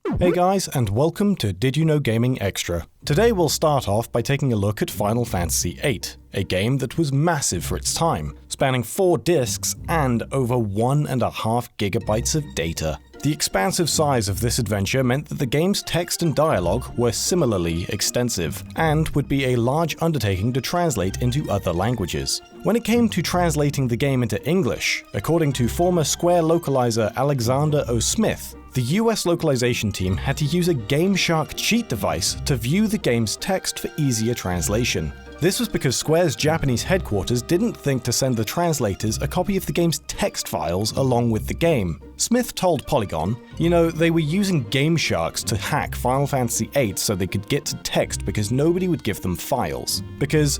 Hey guys, and welcome to Did You Know Gaming Extra. Today we'll start off by taking a look at Final Fantasy VIII, a game that was massive for its time, spanning 4 discs and over 1.5 gigabytes of data. The expansive size of this adventure meant that the game's text and dialogue were similarly extensive, and would be a large undertaking to translate into other languages. When it came to translating the game into English, according to former Square localizer Alexander O. Smith, the US localization team had to use a GameShark cheat device to view the game's text for easier translation. This was because Square's Japanese headquarters didn't think to send the translators a copy of the game's text files along with the game. Smith told Polygon, they were using GameSharks to hack Final Fantasy VIII so they could get to text because nobody would give them files. Because,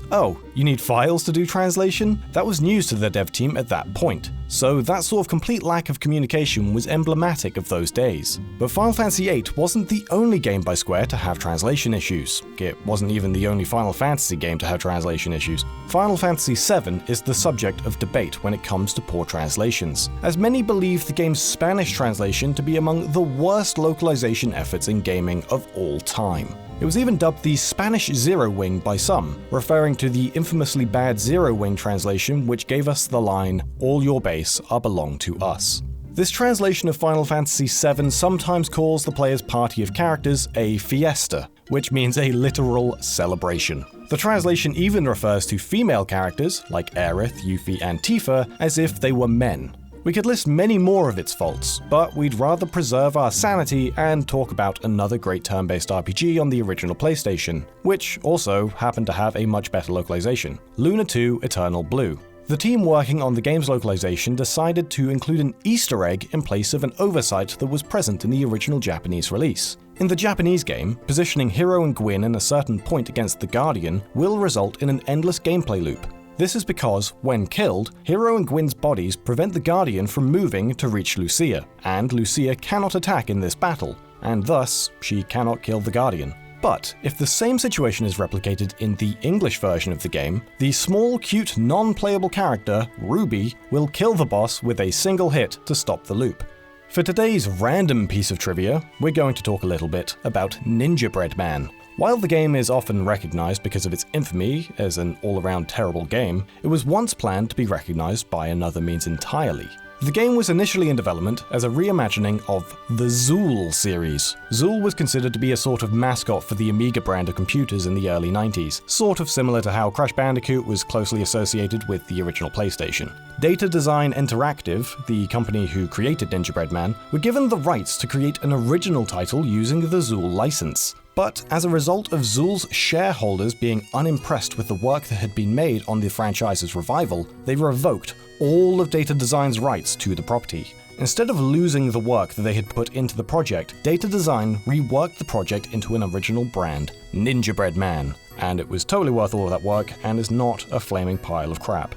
you need files to do translation? That was news to the dev team at that point. So that sort of complete lack of communication was emblematic of those days. But Final Fantasy VIII wasn't the only game by Square to have translation issues. It wasn't even the only Final Fantasy game to have translation issues. Final Fantasy VII is the subject of debate when it comes to poor translations, as many believe the game's Spanish translation to be among the worst localization efforts in gaming of all time. It was even dubbed the Spanish Zero Wing by some, referring to the infamously bad Zero Wing translation which gave us the line, "All your base are belong to us." This translation of Final Fantasy VII sometimes calls the player's party of characters a fiesta, which means a literal celebration. The translation even refers to female characters, like Aerith, Yuffie, and Tifa, as if they were men. We could list many more of its faults, but we'd rather preserve our sanity and talk about another great turn-based RPG on the original PlayStation, which also happened to have a much better localization, Lunar 2 Eternal Blue. The team working on the game's localization decided to include an Easter egg in place of an oversight that was present in the original Japanese release. In the Japanese game, positioning Hiro and Gwyn in a certain point against the Guardian will result in an endless gameplay loop. This is because, when killed, Hiro and Gwyn's bodies prevent the Guardian from moving to reach Lucia, and Lucia cannot attack in this battle, and thus, she cannot kill the Guardian. But if the same situation is replicated in the English version of the game, the small, cute, non-playable character, Ruby, will kill the boss with a single hit to stop the loop. For today's random piece of trivia, we're going to talk a little bit about Ninjabread Man. While the game is often recognized because of its infamy as an all-around terrible game, it was once planned to be recognized by another means entirely. The game was initially in development as a reimagining of the Zool series. Zool was considered to be a sort of mascot for the Amiga brand of computers in the early 90s, sort of similar to how Crash Bandicoot was closely associated with the original PlayStation. Data Design Interactive, the company who created Ninjabread Man, were given the rights to create an original title using the Zool license. But as a result of Zool's shareholders being unimpressed with the work that had been made on the franchise's revival, they revoked all of Data Design's rights to the property. Instead of losing the work that they had put into the project, Data Design reworked the project into an original brand, Ninjabread Man, and it was totally worth all of that work and is not a flaming pile of crap.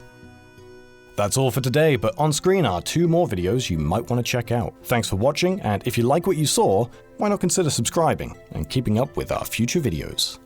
That's all for today, but on screen are 2 more videos you might want to check out. Thanks for watching, and if you like what you saw, why not consider subscribing and keeping up with our future videos.